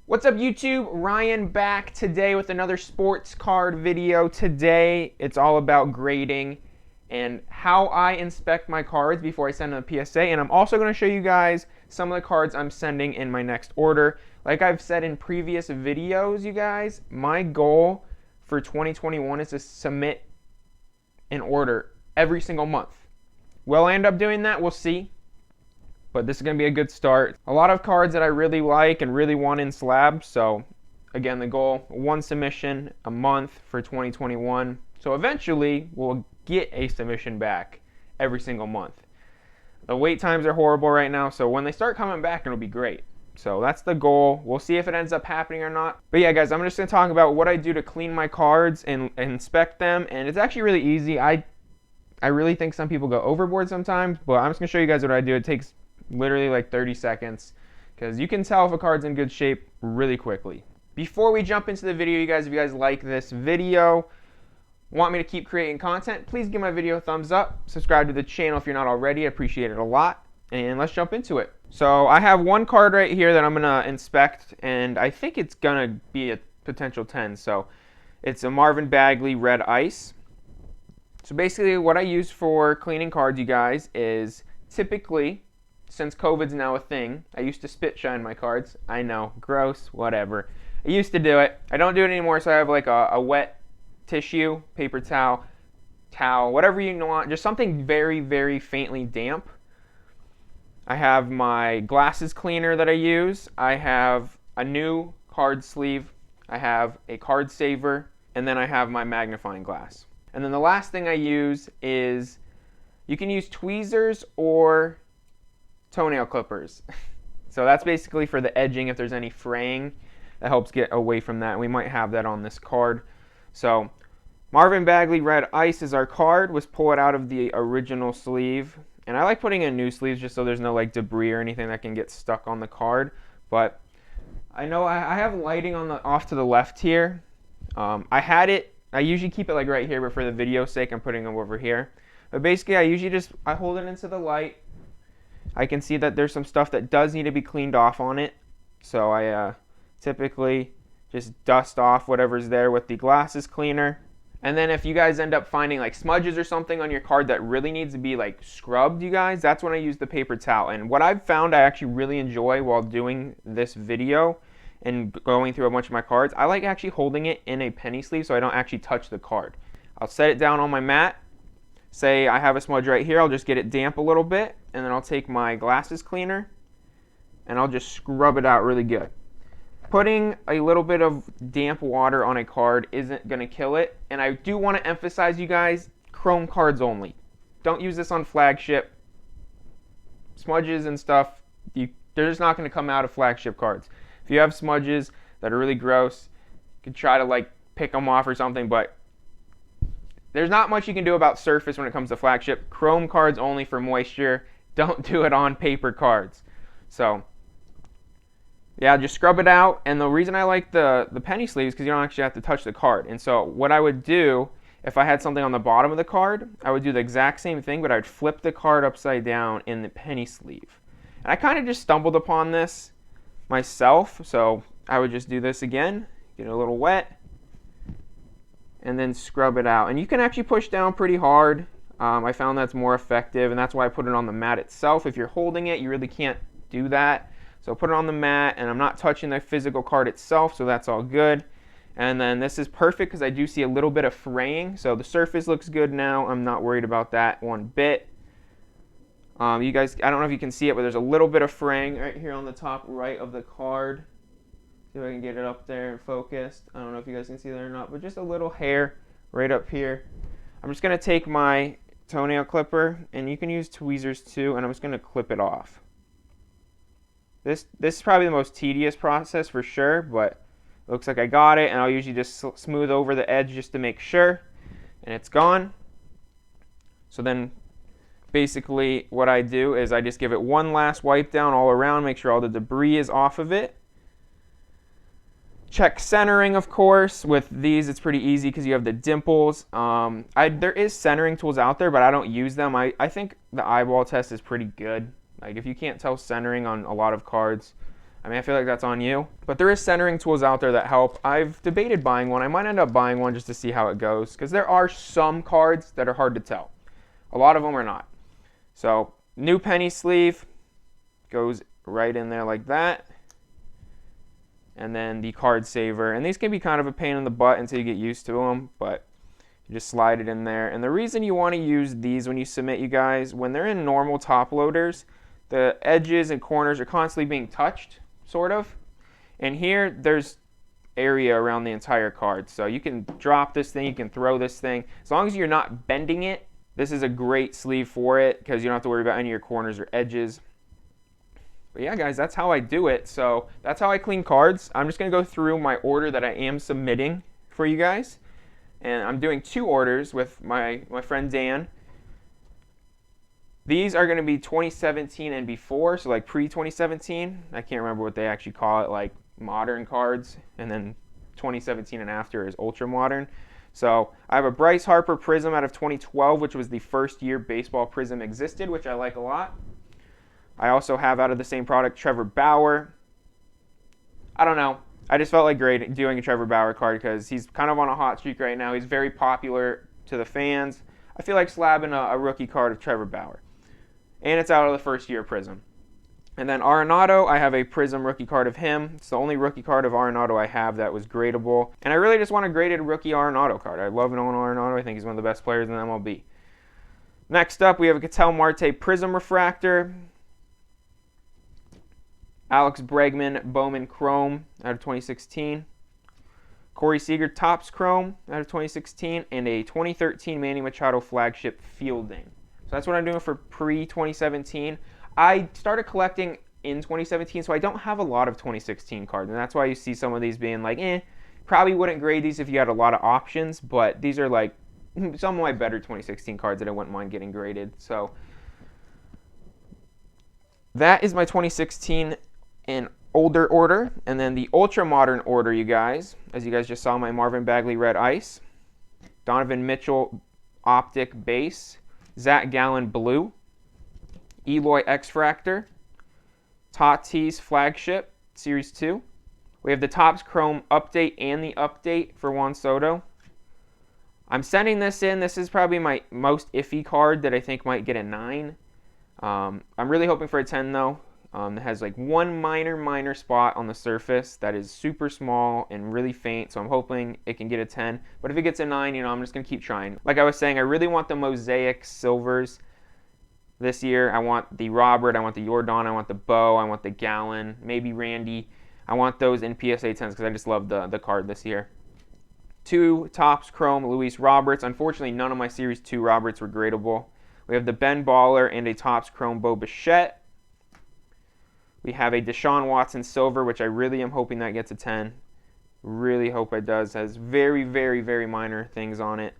What's up YouTube? Ryan back today with another sports card video. Today it's all about grading and how I inspect my cards before I send them to PSA, and I'm also going to show you guys some of the cards I'm sending in my next order. Like I've said in previous videos, you guys, my goal for 2021 is to submit an order every single month. Will I end up doing that? We'll see. But this is going to be a good start. A lot of cards that I really like and really want in slabs. So again, the goal, one submission a month for 2021. So eventually we'll get a submission back every single month. The wait times are horrible right now, so when they start coming back, it'll be great. So that's the goal. We'll see if it ends up happening or not. But yeah, guys, I'm just going to talk about what I do to clean my cards and inspect them. And it's actually really easy. I really think some people go overboard sometimes, but I'm just going to show you guys what I do. It takes literally like 30 seconds because you can tell if a card's in good shape really quickly. Before we jump into the video, you guys, if you guys like this video, want me to keep creating content, please give my video a thumbs up. Subscribe to the channel if you're not already. I appreciate it a lot. And let's jump into it. So I have one card right here that I'm going to inspect, and I think it's going to be a potential 10. So it's a Marvin Bagley Red Ice. So basically what I use for cleaning cards, you guys, is typically, since COVID's now a thing, I used to spit shine my cards. I know, gross, whatever. I used to do it. I don't do it anymore, so I have like a wet tissue, paper towel, whatever you want, just something very, very faintly damp. I have my glasses cleaner that I use. I have a new card sleeve. I have a card saver, and then I have my magnifying glass. And then the last thing I use is, you can use tweezers or toenail clippers. So that's basically for the edging if there's any fraying. That helps get away from that, and we might have that on this card. So Marvin Bagley Red Ice is our card. Was pulled out of the original sleeve. And I like putting in new sleeves just so there's no like debris or anything that can get stuck on the card. But I know I have lighting on the off to the left here. I usually keep it like right here, but for the video's sake I'm putting them over here. But basically I hold it into the light. I can see that there's some stuff that does need to be cleaned off on it. So I typically just dust off whatever's there with the glasses cleaner. And then if you guys end up finding like smudges or something on your card that really needs to be like scrubbed, you guys, that's when I use the paper towel. And what I've found I actually really enjoy while doing this video and going through a bunch of my cards, I like actually holding it in a penny sleeve so I don't actually touch the card. I'll set it down on my mat. Say I have a smudge right here, I'll just get it damp a little bit, and then I'll take my glasses cleaner and I'll just scrub it out really good. Putting a little bit of damp water on a card isn't going to kill it, and I do want to emphasize, you guys, chrome cards only. Don't use this on flagship. Smudges and stuff, they're just not going to come out of flagship cards. If you have smudges that are really gross, you can try to like pick them off or something, but there's not much you can do about surface when it comes to flagship. Chrome cards only for moisture. Don't do it on paper cards. So yeah, just scrub it out. And the reason I like the penny sleeve is because you don't actually have to touch the card. And so what I would do if I had something on the bottom of the card, I would do the exact same thing, but I would flip the card upside down in the penny sleeve. And I kind of just stumbled upon this myself, so I would just do this again, get it a little wet, and then scrub it out. And you can actually push down pretty hard. I found that's more effective, and that's why I put it on the mat itself. If you're holding it, you really can't do that. So put it on the mat, and I'm not touching the physical card itself, so that's all good. And then this is perfect because I do see a little bit of fraying. So the surface looks good now. I'm not worried about that one bit. You guys, I don't know if you can see it, but there's a little bit of fraying right here on the top right of the card. See if I can get it up there and focused. I don't know if you guys can see that or not, but just a little hair right up here. I'm just going to take my toenail clipper, and you can use tweezers too, and I'm just going to clip it off. This is probably the most tedious process for sure, but it looks like I got it, and I'll usually just smooth over the edge just to make sure, and it's gone. So then basically what I do is I just give it one last wipe down all around, make sure all the debris is off of it. Check centering, of course. With these, it's pretty easy because you have the dimples. There is centering tools out there, but I don't use them. I think the eyeball test is pretty good. Like if you can't tell centering on a lot of cards, I mean, I feel like that's on you. But there is centering tools out there that help. I've debated buying one. I might end up buying one just to see how it goes, because there are some cards that are hard to tell. A lot of them are not. So, new penny sleeve goes right in there like that. And then the card saver. And these can be kind of a pain in the butt until you get used to them, but you just slide it in there. And the reason you want to use these when you submit, you guys, when they're in normal top loaders, the edges and corners are constantly being touched, sort of. And here, there's area around the entire card. So you can drop this thing, you can throw this thing. As long as you're not bending it, this is a great sleeve for it, because you don't have to worry about any of your corners or edges. But yeah, guys, that's how I do it. So that's how I clean cards. I'm just going to go through my order that I am submitting for you guys. And I'm doing 2 orders with my friend Dan. These are going to be 2017 and before, so like pre-2017. I can't remember what they actually call it, like modern cards. And then 2017 and after is ultra modern. So I have a Bryce Harper Prism out of 2012, which was the first year baseball Prism existed, which I like a lot. I also have out of the same product Trevor Bauer. I don't know. I just felt like doing a Trevor Bauer card because he's kind of on a hot streak right now. He's very popular to the fans. I feel like slabbing a rookie card of Trevor Bauer. And it's out of the first year Prism. And then Arenado, I have a Prism rookie card of him. It's the only rookie card of Arenado I have that was gradable. And I really just want a graded rookie Arenado card. I love Nolan Arenado. I think he's one of the best players in the MLB. Next up, we have a Ketel Marte Prism Refractor. Alex Bregman Bowman Chrome out of 2016. Corey Seager Topps Chrome out of 2016. And a 2013 Manny Machado Flagship Fielding. So that's what I'm doing for pre-2017. I started collecting in 2017, so I don't have a lot of 2016 cards. And that's why you see some of these being like, probably wouldn't grade these if you had a lot of options. But these are like some of my better 2016 cards that I wouldn't mind getting graded. So that is my 2016 in older order. And then the ultra modern order, you guys, as you guys just saw, my Marvin Bagley Red Ice, Donovan Mitchell Optic Base, Zach Gallen Blue, Eloy X-Fractor, Tatis Flagship Series 2. We have the Topps Chrome Update and the Update for Juan Soto. I'm sending this in. This is probably my most iffy card that I think might get a 9. I'm really hoping for a 10 though. It has like one minor spot on the surface that is super small and really faint, so I'm hoping it can get a 10. But if it gets a 9, I'm just going to keep trying. Like I was saying, I really want the Mosaic Silvers this year. I want the Robert, I want the Jordan, I want the Bo, I want the Gallen, maybe Randy. I want those in PSA 10s because I just love the card this year. 2 Topps Chrome Luis Roberts. Unfortunately, none of my Series 2 Roberts were gradable. We have the Ben Baller and a Topps Chrome Bo Bichette. We have a Deshaun Watson Silver, which I really am hoping that gets a 10. Really hope it does. It has very minor things on it.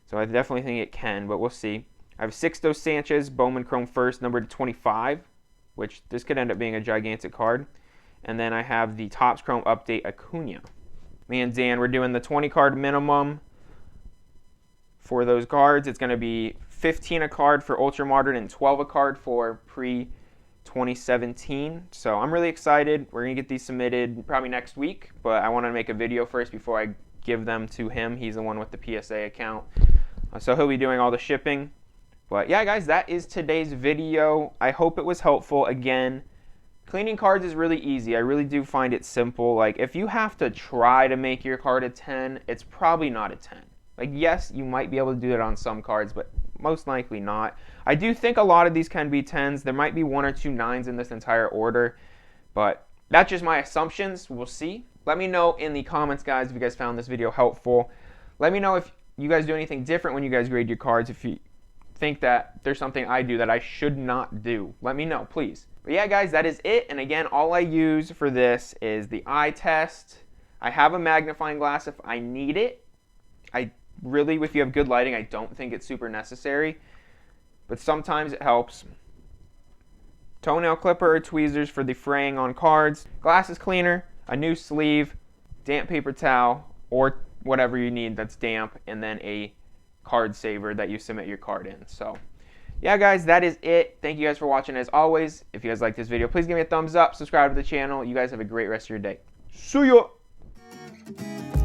So I definitely think it can, but we'll see. I have Sixto Sanchez Bowman Chrome First, numbered to 25, which this could end up being a gigantic card. And then I have the Topps Chrome Update Acuna. Me and Dan, we're doing the 20 card minimum for those cards. It's going to be 15 a card for Ultra Modern and 12 a card for pre-2017. So I'm really excited. We're going to get these submitted probably next week, but I want to make a video first before I give them to him. He's the one with the PSA account. So he'll be doing all the shipping. But yeah, guys, that is today's video. I hope it was helpful. Again, cleaning cards is really easy. I really do find it simple. Like, if you have to try to make your card a 10, it's probably not a 10. Like, yes, you might be able to do it on some cards, but most likely not. I do think a lot of these can be 10s. There might be 1 or 2 9s in this entire order, but that's just my assumptions. We'll see. Let me know in the comments, guys, if you guys found this video helpful. Let me know if you guys do anything different when you guys grade your cards. If you think that there's something I do that I should not do, let me know, please. But yeah, guys, that is it. And again, all I use for this is the eye test. I have a magnifying glass if I need it. I really, if you have good lighting, I don't think it's super necessary, but sometimes it helps. Toenail clipper or tweezers for the fraying on cards, glasses cleaner, a new sleeve, damp paper towel, or whatever you need that's damp, and then a card saver that you submit your card in. So yeah, guys, that is it. Thank you guys for watching. As always, if you guys like this video, please give me a thumbs up, subscribe to the channel. You guys have a great rest of your day. See ya!